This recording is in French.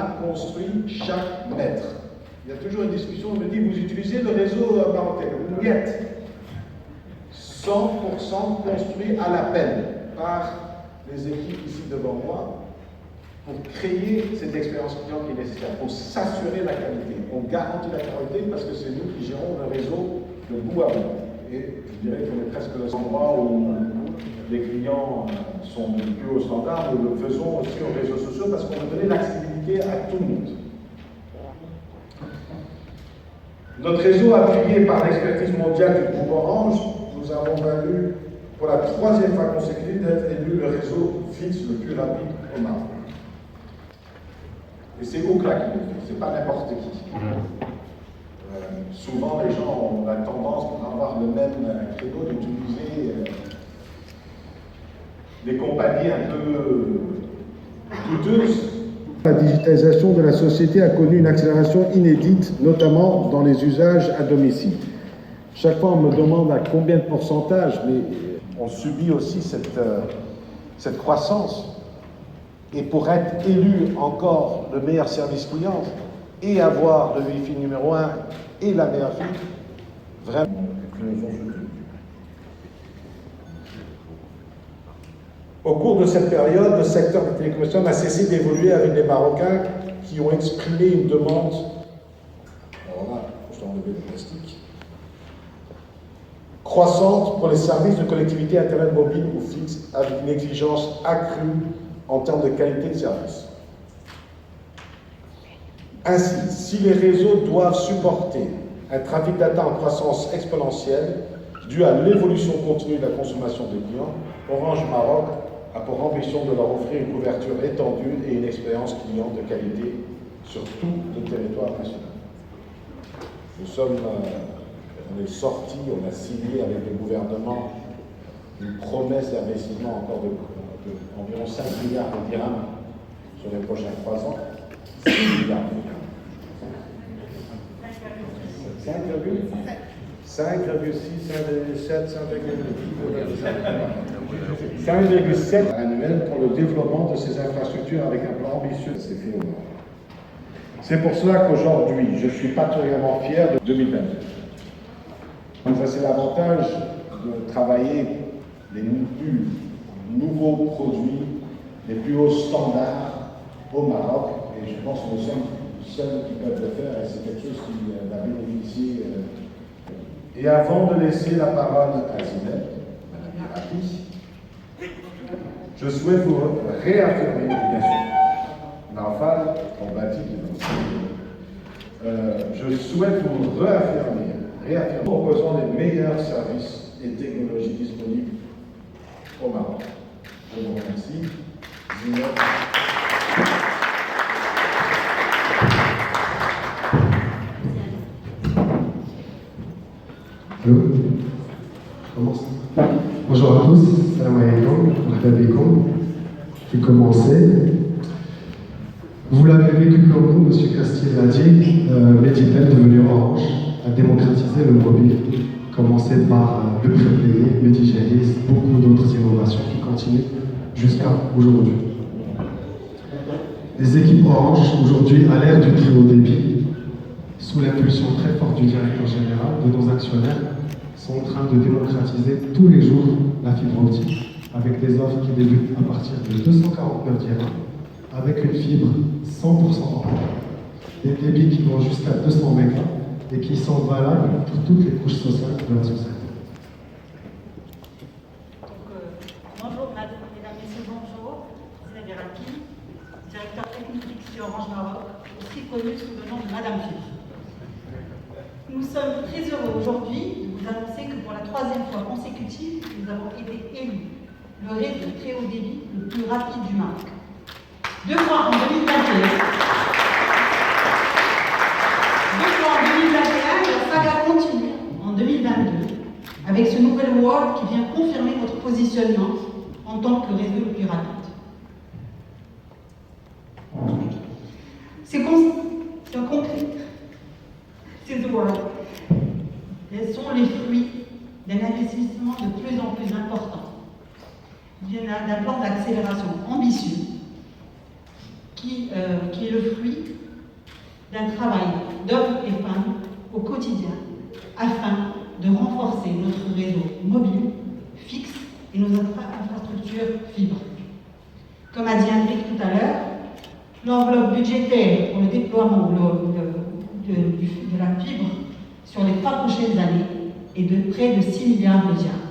a construit chaque mètre. Il y a toujours une discussion, on me dit, vous utilisez le réseau marocain. Niet. 100% construit à la peine par les équipes ici devant moi pour créer cette expérience client qui est nécessaire, pour s'assurer la qualité. On garantit la qualité parce que c'est nous qui gérons le réseau de bout à bout. Et je dirais qu'on est presque le endroit où les clients sont plus au standard. Nous le faisons aussi aux réseaux sociaux parce qu'on veut donner l'accessibilité à tout le monde. Notre réseau, appuyé par l'expertise mondiale du groupe Orange, nous avons valu pour la 3e fois consécutive d'être élu le réseau fixe le plus rapide au Maroc. Et c'est Ookla qui le fait, c'est pas n'importe qui. Souvent, les gens ont la tendance, pour avoir le même credo, d'utiliser des compagnies un peu douteuses. La digitalisation de la société a connu une accélération inédite, notamment dans les usages à domicile. Chaque fois, on me demande à combien de pourcentage, mais on subit aussi cette croissance. Et pour être élu encore le meilleur service client et avoir le Wi-Fi numéro 1 et la meilleure fibre, vraiment. Au cours de cette période, le secteur des télécommunications n'a cessé d'évoluer avec des Marocains qui ont exprimé une demande. Alors là, je dois enlever le plastique. Croissante pour les services de connectivité Internet mobile ou fixe, avec une exigence accrue en termes de qualité de service. Ainsi, si les réseaux doivent supporter un trafic data en croissance exponentielle, dû à l'évolution continue de la consommation des clients, Orange Maroc a pour ambition de leur offrir une couverture étendue et une expérience client de qualité sur tout le territoire national. On est sorti, on a signé avec le gouvernement une promesse d'investissement encore d'environ 5 milliards de dirhams sur les prochains 3 ans. 6 milliards de dirhams. 5,6, 5,7, 5,7 annuel pour le développement de ces infrastructures avec un plan ambitieux de ces faits au Maroc. C'est pour cela qu'aujourd'hui, je suis particulièrement fier de 2022. Ça, c'est l'avantage de travailler les plus nouveaux produits, les plus hauts standards au Maroc. Et je pense que nous sommes seuls qui peuvent le faire et c'est quelque chose qui va bénéficier. Et avant de laisser la parole à Zineb, Madame Yarapi, je souhaite vous réaffirmer, bien sûr, Naufal, on bâtit je souhaite vous réaffirmer en proposant les meilleurs services et technologies disponibles au Maroc. Je vous remercie. Zineb. Allô? Je commence. Bonjour à tous, salam alaikum, marhaba. Je vais commencer. Vous l'avez vécu comme nous, M. Castier l'a dit, Meditel, devenu Orange, a démocratisé le mobile, commencé par le prépayé, Medigeris, beaucoup d'autres innovations qui continuent jusqu'à aujourd'hui. Les équipes Orange, aujourd'hui, à l'ère du très haut débit, sous l'impulsion très forte du directeur général, de nos actionnaires, sont en train de démocratiser tous les jours la fibre optique, avec des offres qui débutent à partir de 249 dirhams, avec une fibre 100% en ligne. Des débits qui vont jusqu'à 200 mégas et qui sont valables pour toutes les couches sociales de la société. Bonjour, mesdames, messieurs, bonjour. Zineb Yarapi, directeur technique chez Orange Maroc, aussi connu sous le nom de Madame Fille. Nous sommes très heureux aujourd'hui de vous annoncer que pour la 3e fois consécutive, nous avons été élus le réseau très haut débit le plus rapide du Maroc. 2 fois en 2021. 2 fois en 2021 et la saga continue en 2022 avec ce nouvel award qui vient confirmer notre positionnement en tant que réseau le plus rapide. C'est concret. Ces awards sont les fruits d'un investissement de plus en plus important, d'un plan d'accélération ambitieux qui est le fruit d'un travail d'hommes et femmes au quotidien afin de renforcer notre réseau mobile, fixe et nos infrastructures fibre. Comme a dit Hendrik tout à l'heure, l'enveloppe budgétaire pour le déploiement de la fibre sur les 3 prochaines années est de près de 6 milliards de dirhams.